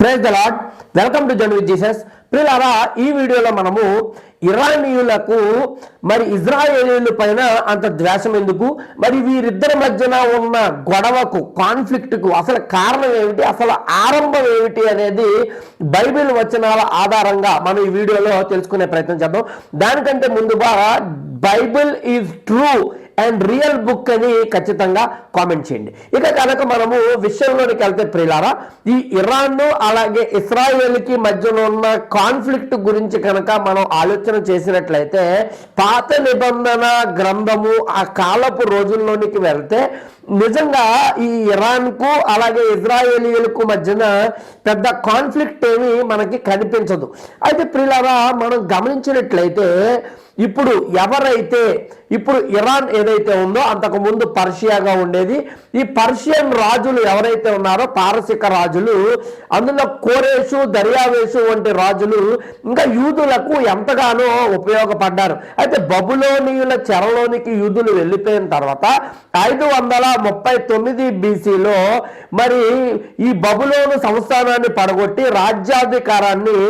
Praise the Lord. Welcome to journey with Jesus. ప్రియులారా, ఈ వీడియోలో మనము ఇరానీయులకు మరి ఇజ్రాయేలీల పైన అంత ద్వేషం ఎందుకు, మరి వీరిద్దరి మధ్యన ఉన్న గొడవకు, కాన్ఫ్లిక్ట్కు అసలు కారణం ఏమిటి, అసలు ఆరంభం ఏమిటి అనేది బైబిల్ వచనాల ఆధారంగా మనం ఈ వీడియోలో తెలుసుకునే ప్రయత్నం చేద్దాం. దానికంటే ముందుగా Bible is true and real book అని ఖచ్చితంగా కామెంట్ చేయండి. ఇక కనుక మనము విషయంలోనికి వెళ్తే ప్రియులారా, ఈ ఇరాన్ అలాగే ఇస్రాయేల్కి మధ్యలో ఉన్న కాన్ఫ్లిక్ట్ గురించి కనుక మనం ఆలోచన చేసినట్లయితే పాత నిబంధన గ్రంథము ఆ కాలపు రోజుల్లోనికి వెళ్తే నిజంగా ఈ ఇరాన్కు అలాగే ఇజ్రాయేలీలకు మధ్యన పెద్ద కాన్ఫ్లిక్ట్ ఏమి మనకి కనిపించదు. అయితే ప్రియులారా, మనం గమనించినట్లయితే ఇప్పుడు ఇరాన్ ఏదైతే ఉందో అంతకు ముందు పర్షియాగా ఉండేది. ఈ పర్షియన్ రాజులు ఎవరైతే ఉన్నారో పారసిక రాజులు, అందులో కోరేషు, దర్యావేషు వంటి రాజులు ఇంకా యూదులకు ఎంతగానో ఉపయోగపడ్డారు. అయితే బబులోనీయుల చెరలోనికి యూదులు వెళ్ళిపోయిన తర్వాత 539 BCలో మరి ఈ బబులోను సంస్థానాన్ని పడగొట్టి రాజ్యాధికారాన్ని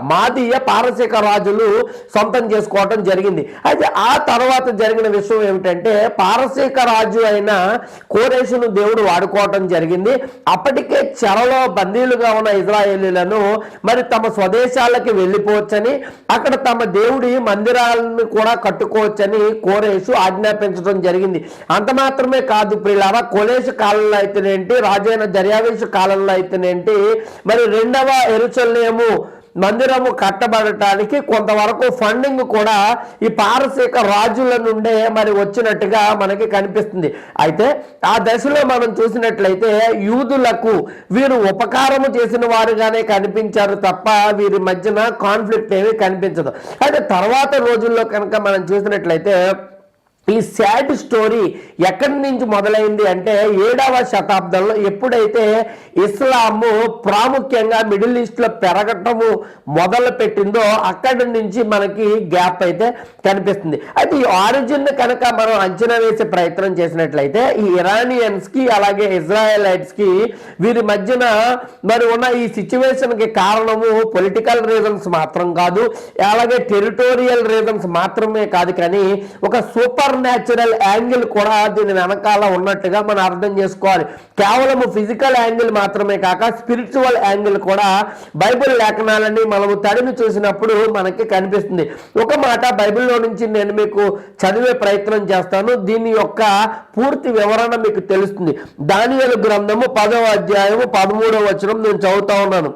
మాదీయ పారసిక రాజులు సొంతం చేసుకోవటం జరిగింది. అయితే ఆ తర్వాత జరిగిన విషయం ఏమిటంటే పారసిక రాజు అయిన కోరేషును దేవుడు వాడుకోవటం జరిగింది. అప్పటికే చెరలో బందీలుగా ఉన్న ఇజ్రాయేలీలను మరి తమ స్వదేశాలకి వెళ్ళిపోవచ్చని, అక్కడ తమ దేవుడి మందిరాలను కూడా కట్టుకోవచ్చని కోరేషు ఆజ్ఞాపించడం జరిగింది. అంత మాత్రమే కాదు ప్రియులారా, కోరేషు కాలంలో అయితేనేంటి, రాజైన దర్యావేషు కాలంలో అయితేనేంటి, మరి రెండవ యెరూషలేము మందిరము కట్టబడటానికి కొంతవరకు ఫండింగ్ కూడా ఈ పారసీక రాజుల నుండే మరి వచ్చినట్టుగా మనకి కనిపిస్తుంది. అయితే ఆ దశలో మనం చూసినట్లయితే యూదులకు వీరు ఉపకారము చేసిన వారుగానే కనిపించారు తప్ప వీరి మధ్యన కాన్ఫ్లిక్ట్ ఏమీ కనిపించదు. అయితే తర్వాత రోజుల్లో కనుక మనం చూసినట్లయితే ఈ సాడ్ స్టోరీ ఎక్కడి నుంచి మొదలైంది అంటే 7వ శతాబ్దంలో ఎప్పుడైతే ఇస్లాము ప్రాముఖ్యంగా మిడిల్ ఈస్ట్లో పెరగటము మొదలు పెట్టిందో అక్కడి నుంచి మనకి గ్యాప్ అయితే కనిపిస్తుంది. అయితే ఈ ఆరిజిన్ కనుక మనం అంచనా వేసే ప్రయత్నం చేసినట్లయితే ఈ ఇరానియన్స్కి అలాగే ఇజ్రాయలైట్స్కి వీరి మధ్యన మరి ఉన్న ఈ సిచ్యువేషన్కి కారణము పొలిటికల్ రీజన్స్ మాత్రం కాదు, అలాగే టెరిటోరియల్ రీజన్స్ మాత్రమే కాదు, కానీ ఒక సూపర్ న్యాచురల్ యాంగిల్ కూడా దీని వెనకాల ఉన్నట్టుగా మనం అర్థం చేసుకోవాలి. కేవలం ఫిజికల్ యాంగిల్ మాత్రమే కాక స్పిరిచువల్ యాంగిల్ కూడా బైబిల్ లేఖనాలని మనము తడిమి చూసినప్పుడు మనకి కనిపిస్తుంది. ఒక మాట బైబిల్లో నుంచి నేను మీకు చదివే ప్రయత్నం చేస్తాను, దీని యొక్క పూర్తి వివరణ మీకు తెలుస్తుంది. దానియేలు గ్రంథము 10వ అధ్యాయము 13వ వచనం నేను చదువుతా ఉన్నాను.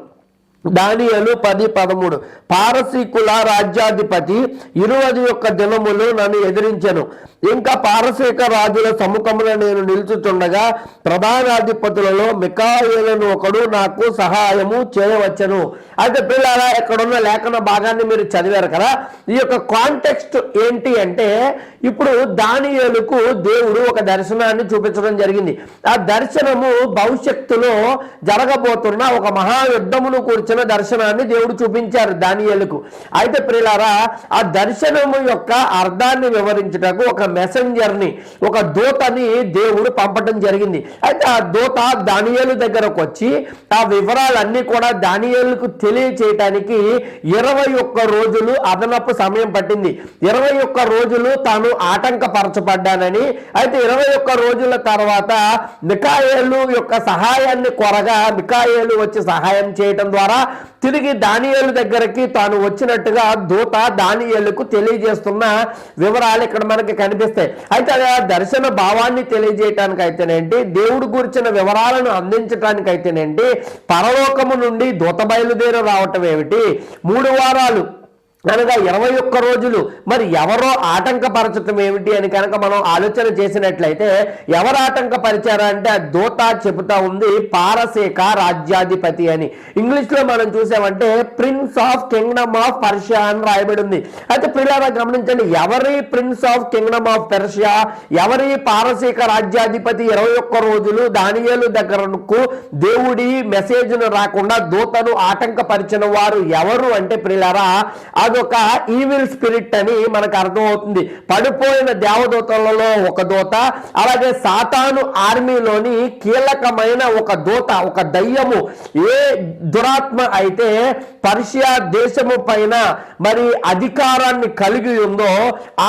దానియేలు 10:13 పారసీకుల రాజ్యాధిపతి 21 దినములు నన్ను ఎదిరించెను. ఇంకా పారసీక రాజుల సముఖమున నేను నిలుచుచుండగా ప్రధానాధిపతులలో మికాయేలును ఒకడు నాకు సహాయము చేయవచ్చును. అయితే పిల్లల ఎక్కడున్న లేఖన భాగాన్ని మీరు చదివారు కదా, ఈ యొక్క కాంటెక్స్ట్ ఏంటి అంటే ఇప్పుడు దానియేలుకు దేవుడు ఒక దర్శనాన్ని చూపించడం జరిగింది. ఆ దర్శనము భవిష్యత్తులో జరగబోతున్న ఒక మహాయుద్ధమును కూర్చున్న దర్శనాన్ని దేవుడు చూపించారు దానియేలుకు. అయితే ప్రియులారా, ఆ దర్శనము యొక్క అర్థాన్ని వివరించుటకు ఒక మెసెంజర్ని, ఒక దూతని దేవుడు పంపటం జరిగింది. అయితే ఆ దూత దానియేలు దగ్గరకు వచ్చి ఆ వివరాలన్నీ కూడా దానియేలుకు తెలియచేయటానికి 21 రోజులు అదనపు సమయం పట్టింది. 21 రోజులు తాను ఆటంకపరచబడ్డానని, అయితే 21 రోజుల తర్వాత మికాయేలు యొక్క సహాయాన్ని కోరగా మికాయేలు వచ్చి సహాయం చేయటం ద్వారా తిరిగి దానియేలు దగ్గరికి తాను వచ్చినట్టుగా దూత దానియేలుకు తెలియజేస్తున్న వివరాలు ఇక్కడ మనకి కనిపిస్తాయి. అయితే ఆ దర్శన భావాన్ని తెలియజేయటానికి అయితేనేంటి, దేవుడు గురించిన వివరాలను అందించడానికి అయితేనేంటి, పరలోకము నుండి దూత బయలుదేరి రావటం ఏమిటి, 3 వారాలు అనగా 21 రోజులు మరి ఎవరో ఆటంకపరచటం ఏమిటి అని కనుక మనం ఆలోచన చేసినట్లయితే ఎవరు ఆటంకపరిచారంటే ఆ దూత చెబుతా ఉంది పారసీక రాజ్యాధిపతి అని. ఇంగ్లీష్లో మనం చూసామంటే prince of kingdom of Persia అని రాయబడి ఉంది. అయితే పిల్లల గమనించండి, ఎవరి prince of kingdom of Persia, ఎవరి పారసీక రాజ్యాధిపతి 21 రోజులు దానియేలు దగ్గరకు దేవుడి మెసేజ్ను రాకుండా దూతను ఆటంకపరిచిన వారు ఎవరు అంటే పిల్లరా, ఆ అదొక ఈవిల్ స్పిరిట్ అని మనకు అర్థమవుతుంది. పడిపోయిన దేవదూతలలో ఒక దూత, అలాగే సాతాను ఆర్మీలోని కీలకమైన ఒక దూత, ఒక దయ్యము. ఏ దురాత్మ అయితే పర్షియా దేశము పైన మరి అధికారాన్ని కలిగి ఉందో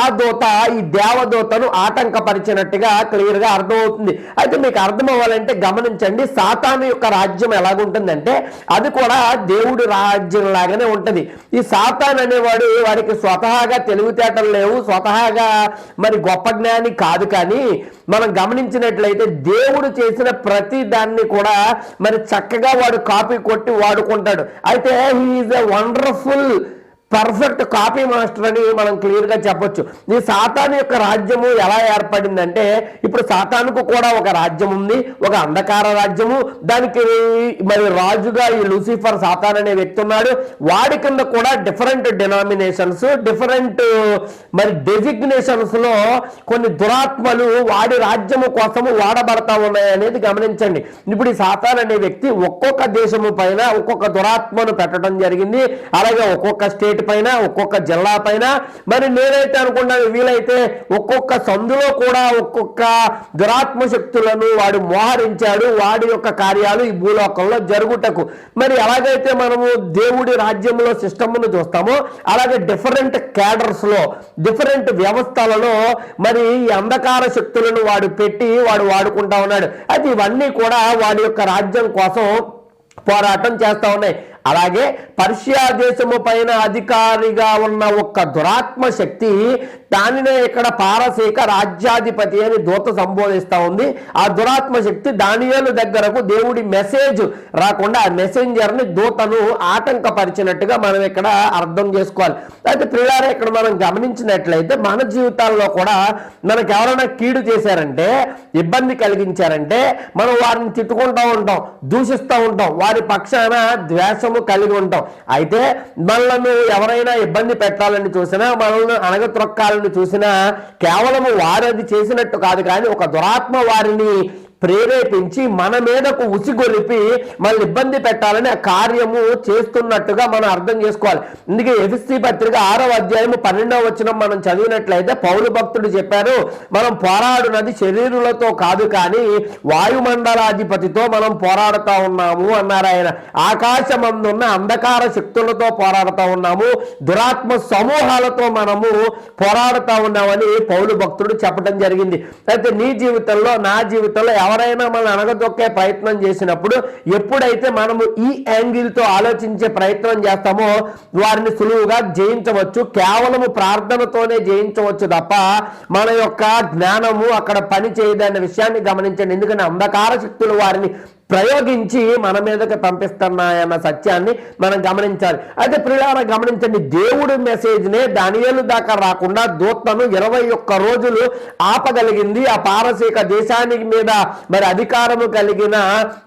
ఆ దూత ఈ దేవదూతను ఆటంకపరిచినట్టుగా క్లియర్ గా అర్థమవుతుంది. అయితే మీకు అర్థం అవ్వాలంటే గమనించండి, సాతాను యొక్క రాజ్యం ఎలాగుంటుందంటే అది కూడా దేవుడి రాజ్యం లాగానే ఉంటది. ఈ సాతాన్ అనేవాడు వాడికి స్వతహాగా తెలివితేటలు లేవు, స్వతహాగా మరి గొప్ప జ్ఞాని కాదు. కానీ మనం గమనించినట్లయితే దేవుడు చేసిన ప్రతి దాన్ని కూడా మరి చక్కగా వాడు కాపీ కొట్టి వాడుకుంటాడు. అయితే he is a wonderful perfect copy master అని మనం క్లియర్ గా చెప్పొచ్చు. ఈ సాతాను యొక్క రాజ్యము ఎలా ఏర్పడిందంటే, ఇప్పుడు సాతానుకు కూడా ఒక రాజ్యం ఉంది, ఒక అంధకార రాజ్యము. దానికి మరి రాజుగా ఈ లూసిఫర్ సాతాన్ అనే వ్యక్తి ఉన్నాడు. వాడి కింద కూడా డిఫరెంట్ డినామినేషన్స్, డిఫరెంట్ మరి డెసిగ్నేషన్స్ లో కొన్ని దురాత్మలు వాడి రాజ్యము కోసము వాడబడతా ఉన్నాయి అనేది గమనించండి. ఇప్పుడు ఈ సాతాన్ అనే వ్యక్తి ఒక్కొక్క దేశము పైన ఒక్కొక్క దురాత్మను పెట్టడం జరిగింది. అలాగే ఒక్కొక్క స్టేట్ పైన, ఒక్కొక్క జిల్లా పైన, మరి నేనైతే అనుకున్నాను వీలైతే ఒక్కొక్క సందులో కూడా ఒక్కొక్క దురాత్మ శక్తులను వాడు మోహరించాడు. వాడి యొక్క కార్యాలు ఈ భూలోకంలో జరుగుటకు. మరి ఎలాగైతే మనము దేవుడి రాజ్యంలో సిస్టమ్ను చూస్తామో అలాగే డిఫరెంట్ క్యాడర్స్ లో, డిఫరెంట్ వ్యవస్థలలో మరి ఈ అంధకార శక్తులను వాడు పెట్టి వాడు వాడుకుంటా ఉన్నాడు. అయితే ఇవన్నీ కూడా వాడి యొక్క రాజ్యం కోసం పోరాటం చేస్తా ఉన్నాయి. అలాగే పర్షియా దేశము పైన అధికారిగా ఉన్న ఒక్క దురాత్మ శక్తి, దానినే ఇక్కడ పారసీక రాజ్యాధిపతి అని దూత సంబోధిస్తా ఉంది. ఆ దురాత్మ శక్తి దానియేలు దగ్గరకు దేవుడి మెసేజ్ రాకుండా ఆ మెసెంజర్ ని, దూతను ఆటంకపరిచినట్టుగా మనం ఇక్కడ అర్థం చేసుకోవాలి. అయితే ప్రియులారా, ఇక్కడ మనం గమనించినట్లయితే మన జీవితాల్లో కూడా మనకు ఎవరైనా కీడు చేశారంటే, ఇబ్బంది కలిగించారంటే మనం వారిని తిట్టుకుంటూ ఉంటాం, దూషిస్తూ ఉంటాం, వారి పక్షాన ద్వేషము కలిగి ఉంటాం. అయితే మనల్ని ఎవరైనా ఇబ్బంది పెట్టాలని చూసినా, మనల్ని అణగత్రొక్కాలని చూసినా కేవలము వారు అది చేసినట్టు కాదు, కానీ ఒక దురాత్మ వారిని ప్రేరేపించి మన మీదకు ఉసిగొలిపి మనల్ని ఇబ్బంది పెట్టాలని ఆ కార్యము చేస్తున్నట్టుగా మనం అర్థం చేసుకోవాలి. అందుకే ఎఫెసీ పత్రిక 6వ అధ్యాయము 12వ వచనం మనం చదివినట్లయితే పౌలు భక్తుడు చెప్పారు, మనం పోరాడునది శరీరులతో కాదు కానీ వాయుమండలాధిపతితో మనం పోరాడుతూ ఉన్నాము అన్నారు ఆయన. ఆకాశమందున్న అంధకార శక్తులతో పోరాడుతూ ఉన్నాము, దురాత్మ సమూహాలతో మనము పోరాడుతూ ఉన్నామని పౌలు భక్తుడు చెప్పడం జరిగింది. అయితే నీ జీవితంలో, నా జీవితంలో ఎవరైనా మనం అణగదొక్కే ప్రయత్నం చేసినప్పుడు, ఎప్పుడైతే మనము ఈ యాంగిల్ తో ఆలోచించే ప్రయత్నం చేస్తామో వారిని సులువుగా జయించవచ్చు. కేవలము ప్రార్థనతోనే జయించవచ్చు తప్ప మన యొక్క జ్ఞానము అక్కడ పని చేయదన్న విషయాన్ని గమనించండి. ఎందుకంటే అంధకార శక్తులు వారిని ప్రయోగించి మన మీదకి పంపిస్తున్నాయన్న సత్యాన్ని మనం గమనించాలి. అయితే ప్రియులారా గమనించండి, దేవుడి మెసేజ్ నే దానియేలు దాకా రాకుండా దూతను 21 రోజులు ఆపగలిగింది. ఆ పారసీక దేశానికి మీద మరి అధికారము కలిగిన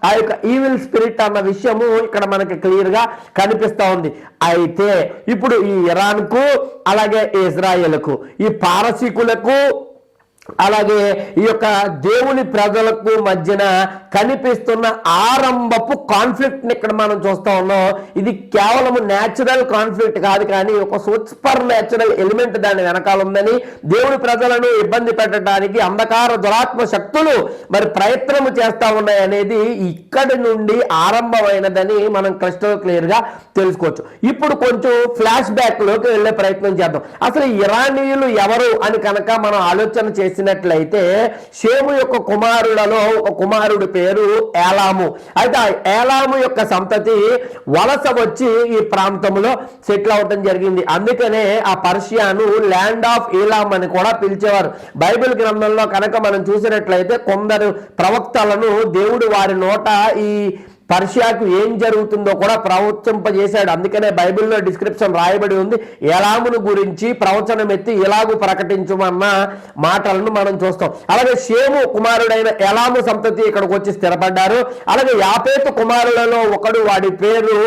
ఆ యొక్క ఈవిల్ స్పిరిట్ అన్న విషయము ఇక్కడ మనకి క్లియర్ గా కనిపిస్తా ఉంది. అయితే ఇప్పుడు ఈ ఇరాన్ కు, అలాగే ఇజ్రాయెల్కు, ఈ పారసీకులకు, అలాగే ఈ యొక్క దేవుని ప్రజలకు మధ్యన కనిపిస్తున్న ఆరంభపు కాన్ఫ్లిక్ట్ ని ఇక్కడ మనం చూస్తా ఉన్నాం. ఇది కేవలం న్యాచురల్ కాన్ఫ్లిక్ట్ కాదు, కానీ ఒక సూపర్ న్యాచురల్ ఎలిమెంట్ దాని వెనకాల ఉందని, దేవుని ప్రజలను ఇబ్బంది పెట్టడానికి అంధకార దురాత్మ శక్తులు మరి ప్రయత్నం చేస్తా ఉన్నాయి అనేది ఇక్కడి నుండి ఆరంభమైనదని మనం క్రిస్టల్ క్లియర్ గా తెలుసుకోవచ్చు. ఇప్పుడు కొంచెం ఫ్లాష్ బ్యాక్ లోకి వెళ్లే ప్రయత్నం చేద్దాం. అసలు ఇరానీయులు ఎవరు అని కనుక మనం ఆలోచన చేసినట్లయితే, షేము యొక్క కుమారులలో ఒక కుమారుడి పేరు ఏలాము. అయితే ఆ ఏలాము యొక్క సంతతి వలస వచ్చి ఈ ప్రాంతంలో సెటిల్ అవడం జరిగింది. అందుకనే ఆ పర్షియాను ల్యాండ్ ఆఫ్ ఏలాం అని కూడా పిలిచేవారు. బైబిల్ గ్రంథంలో కనుక మనం చూసినట్లయితే కొందరు ప్రవక్తలను దేవుడు వారి నోట ఈ పర్షియాకు ఏం జరుగుతుందో కూడా ప్రవచింపజేశాడు. అందుకనే బైబిల్లో డిస్క్రిప్షన్ రాయబడి ఉంది. ఏలామును గురించి ప్రవచనం ఎత్తి ఇలాగు ప్రకటించమన్న మాటలను మనం చూస్తాం. అలాగే షేము కుమారుడైన ఏలాము సంతతి ఇక్కడికి వచ్చి స్థిరపడ్డారు. అలాగే యాపేతు కుమారులలో ఒకడు, వాడి పేరు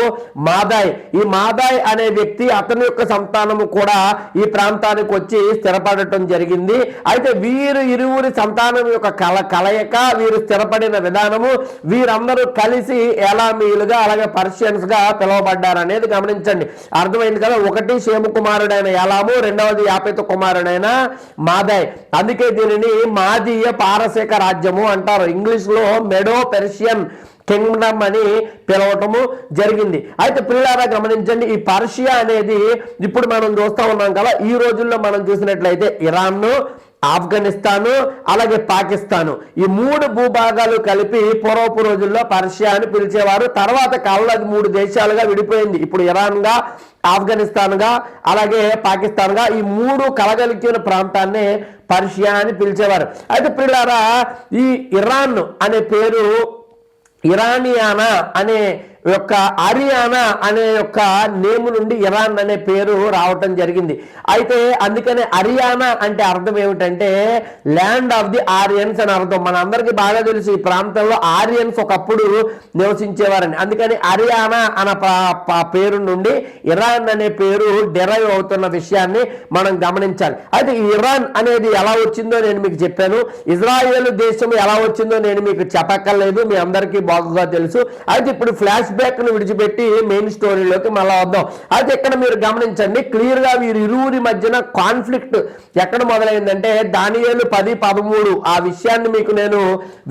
మాదాయ్. ఈ మాదాయ్ అనే వ్యక్తి, అతని యొక్క సంతానము కూడా ఈ ప్రాంతానికి వచ్చి స్థిరపడటం జరిగింది. అయితే వీరు ఇరువురి సంతానం యొక్క కలయిక, వీరు స్థిరపడిన విధానము, వీరందరూ కలిసి ఏలామీయులుగా అలాగే పర్షియన్స్ గా పిలువబడ్డారు అనేది గమనించండి. అర్థమైంది కదా. ఒకటి షేము కుమారుడైన ఏలాము, రెండవది యాపెతు కుమారుడైన మాదయ్. అందుకే దీనిని మాదీయ పారసీక రాజ్యము అంటారు. ఇంగ్లీష్ లో మెడో పెర్షియన్ కింగ్డమ్ అని పిలవటము జరిగింది. అయితే పిల్లారా గమనించండి, ఈ పర్షియా అనేది ఇప్పుడు మనం చూస్తూ ఉన్నాం కదా. ఈ రోజుల్లో మనం చూసినట్లయితే ఇరాన్, ఆఫ్ఘనిస్తాను అలాగే పాకిస్తాను, ఈ 3 భూభాగాలు కలిపి పూర్వపు రోజుల్లో పర్షియా అని పిలిచేవారు. తర్వాత కాలంలో అది 3 దేశాలుగా విడిపోయింది. ఇప్పుడు ఇరాన్ గా, ఆఫ్ఘనిస్తాన్ గా అలాగే పాకిస్తాన్ గా ఈ 3 కలగలిచిన ప్రాంతాన్ని పర్షియా అని పిలిచేవారు. అయితే పిల్లారా, ఈ ఇరాన్ అనే పేరు ఇరానియానా అనే యొక్క ఆరియానా అనే యొక్క నేము నుండి ఇరాన్ అనే పేరు రావటం జరిగింది. అయితే అందుకనే హరియానా అంటే అర్థం ఏమిటంటే ల్యాండ్ ఆఫ్ ది ఆరియన్స్ అని అర్థం. మన అందరికీ బాగా తెలుసు ఈ ప్రాంతంలో ఆరియన్స్ ఒకప్పుడు నివసించేవారని. అందుకని హరియానా అనే పేరు నుండి ఇరాన్ అనే పేరు డెరైవ్ అవుతున్న విషయాన్ని మనం గమనించాలి. అయితే ఇరాన్ అనేది ఎలా వచ్చిందో నేను మీకు చెప్పాను. ఇజ్రాయేల్ దేశం ఎలా వచ్చిందో నేను మీకు చెప్పక్కర్లేదు, మీ అందరికీ బాగుగా తెలుసు. అయితే ఇప్పుడు ఫ్లాష్ బ్యాక్ ను విడిచిపెట్టి మెయిన్ స్టోరీలోకి మళ్ళా వద్దాం. అయితే ఇక్కడ మీరు గమనించండి, క్లియర్ గా వీరి ఇరువురి మధ్యన కాన్ఫ్లిక్ట్ ఎక్కడ మొదలైందంటే దానియేలు 10:13 ఆ విషయాన్ని మీకు నేను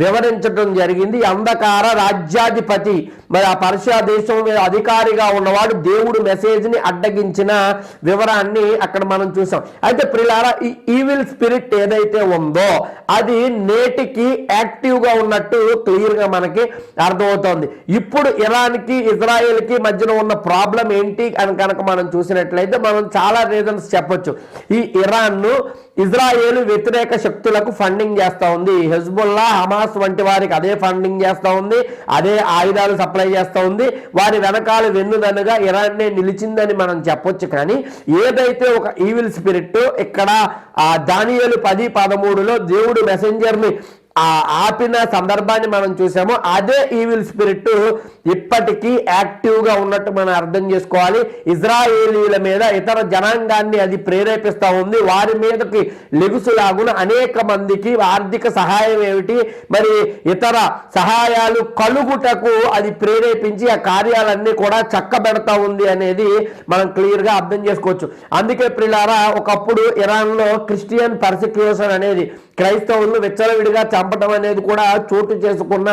వివరించడం జరిగింది. అంధకార రాజ్యాధిపతి, మరి ఆ పర్షియా దేశం మీద అధికారిగా ఉన్నవాడు దేవుడు మెసేజ్ ని అడ్డగించిన వివరాన్ని అక్కడ మనం చూసాం. అయితే ప్రియులారా, ఈ ఈవిల్ స్పిరిట్ ఏదైతే ఉందో అది నేటికి యాక్టివ్ గా ఉన్నట్టు క్లియర్ గా మనకి అర్థమవుతోంది. ఇప్పుడు ఇరాన్కి ఇజ్రాయెల్కి మధ్యన ఉన్న ప్రాబ్లం ఏంటి అని కనుక మనం చూసినట్లయితే మనం చాలా రీజన్స్ చెప్పొచ్చు. ఈ ఇరాన్ను ఇజ్రాయేల్ వ్యతిరేక శక్తులకు ఫండింగ్ చేస్తూ ఉంది. హెజ్బుల్లా, హమాస్ వంటి వారికి అదే ఫండింగ్ చేస్తూ ఉంది, అదే ఆయుధాలు సప్లై చేస్తూ ఉంది. వారి వెనకాల వెన్నుదన్నుగా ఇరాన్నే నిలిచిందని మనం చెప్పొచ్చు. కానీ ఏదైతే ఒక ఈవిల్ స్పిరిట్ ఇక్కడ దానియేలు 10:13లో దేవుడు మెసెంజర్ని ఆపిన సందర్భాన్ని మనం చూసాము, అదే ఈవిల్ స్పిరిట్ ఇప్పటికీ యాక్టివ్ గా ఉన్నట్టు మనం అర్థం చేసుకోవాలి. ఇజ్రాయేలీల మీద ఇతర జనాంగాన్ని అది ప్రేరేపిస్తా ఉంది. వారి మీదకి లెగుసులాగున అనేక మందికి ఆర్థిక సహాయం ఏమిటి, మరి ఇతర సహాయాలు కలుగుటకు అది ప్రేరేపించి ఆ కార్యాలన్నీ కూడా చక్కబెడతా ఉంది అనేది మనం క్లియర్ గా అర్థం చేసుకోవచ్చు. అందుకే ప్రియులారా, ఒకప్పుడు ఇరాన్ లో క్రిస్టియన్ పర్సిక్యూషన్ అనేది, క్రైస్తవులను విచ్చలవిడిగా చంపడం అనేది కూడా చోటు చేసుకున్న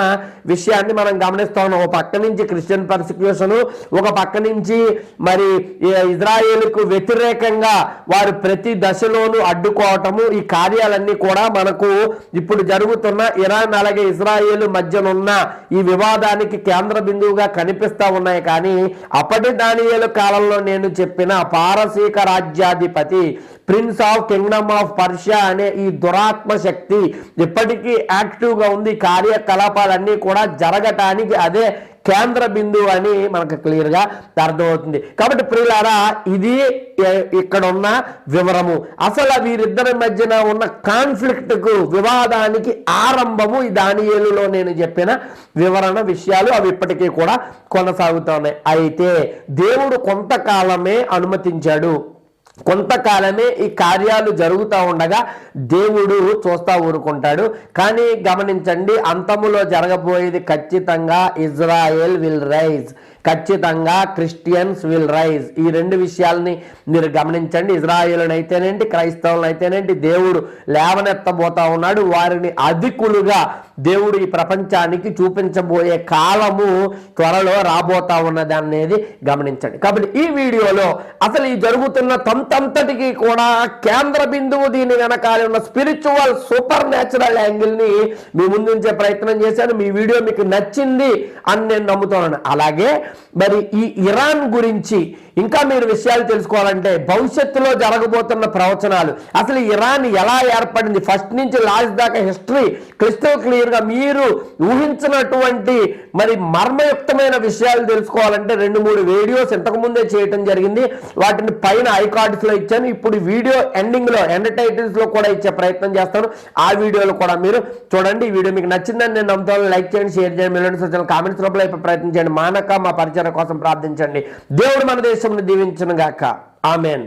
విషయాన్ని మనం గమనిస్తా ఉన్నాం. ఒక పక్క నుంచి క్రిస్టియన్ పర్సిక్యూషన్, ఒక పక్క నుంచి మరి ఇజ్రాయేలుకు వ్యతిరేకంగా వారు ప్రతి దశలోనూ అడ్డుకోవటము, ఈ కార్యాలన్నీ కూడా మనకు ఇప్పుడు జరుగుతున్న ఇరాన్ అలాగే ఇజ్రాయేల్ మధ్యనున్న ఈ వివాదానికి కేంద్ర బిందువుగా కనిపిస్తా ఉన్నాయి. కానీ అప్పటి దానియేలు కాలంలో నేను చెప్పిన పారసీక రాజ్యాధిపతి, prince of kingdom of Persia అనే ఈ దురాత్మ శక్తి ఇప్పటికీ యాక్టివ్ గా ఉంది. కార్యకలాపాలన్నీ కూడా జరగటానికి అదే కేంద్ర బిందువు అని మనకు క్లియర్ గా అర్థమవుతుంది. కాబట్టి ప్రియులారా, ఇది ఇక్కడ ఉన్న వివరము. అసలు వీరిద్దరి మధ్యన ఉన్న కాన్ఫ్లిక్ట్ కు, వివాదానికి ఆరంభము ఈ దానియేలులో నేను చెప్పిన వివరణ విషయాలు అవి ఇప్పటికీ కూడా కొనసాగుతున్నాయి. అయితే దేవుడు కొంతకాలమే అనుమతించాడు, కొంతకాలమే ఈ కార్యాలు జరుగుతూ ఉండగా దేవుడు చూస్తా ఊరుకుంటాడు. కానీ గమనించండి, అంతములో జరగబోయేది ఖచ్చితంగా ఇజ్రాయెల్ విల్ రైజ్, ఖచ్చితంగా క్రిస్టియన్స్ విల్ రైజ్. ఈ 2 విషయాలని మీరు గమనించండి. ఇజ్రాయేలునైతేనేంటి, క్రైస్తవులనైతేనేంటి దేవుడు లేవనెత్తబోతా ఉన్నాడు. వారిని అధికులుగా దేవుడు ఈ ప్రపంచానికి చూపించబోయే కాలము త్వరలో రాబోతా ఉన్నది అనేది గమనించండి. కాబట్టి ఈ వీడియోలో అసలు ఈ జరుగుతున్న తంతంతటికి కూడా కేంద్ర బిందువు, దీని వెనకాల ఉన్న స్పిరిచువల్ సూపర్ న్యాచురల్ యాంగిల్ ని మీ ముందుంచే ప్రయత్నం చేశాను. మీ వీడియో మీకు నచ్చింది అని నేను నమ్ముతున్నాను. అలాగే మరి ఈ ఇరాన్ గురించి ఇంకా మీరు విషయాలు తెలుసుకోవాలంటే భవిష్యత్తులో జరగబోతున్న ప్రవచనాలు, అసలు ఇరాన్ ఎలా ఏర్పడింది, ఫస్ట్ నుంచి లాస్ట్ దాకా హిస్టరీ క్రిస్టల్ క్లియర్ గా మీరు ఊహించినటువంటి మరి మర్మయుక్తమైన విషయాలు తెలుసుకోవాలంటే 2-3 వీడియోస్ ఇంతకు ముందే చేయటం జరిగింది. వాటిని పైన ఐకార్డ్స్ లో ఇచ్చాను. ఇప్పుడు వీడియో ఎండింగ్ లో, ఎండ్ టైటిల్స్ లో కూడా ఇచ్చే ప్రయత్నం చేస్తాను. ఆ వీడియోలు కూడా మీరు చూడండి. ఈ వీడియో మీకు నచ్చిందని నేను నమ్ముతాను. లైక్ చేయండి, షేర్ చేయండి, మిలియన్ సోషల్ కామెంట్స్ రూపంలో ప్రయత్నం చేయండి. మానక మా పరిచయం కోసం ప్రార్థించండి. దేవుడు మన దేశంలో దీవించును గాక. ఆమెన్.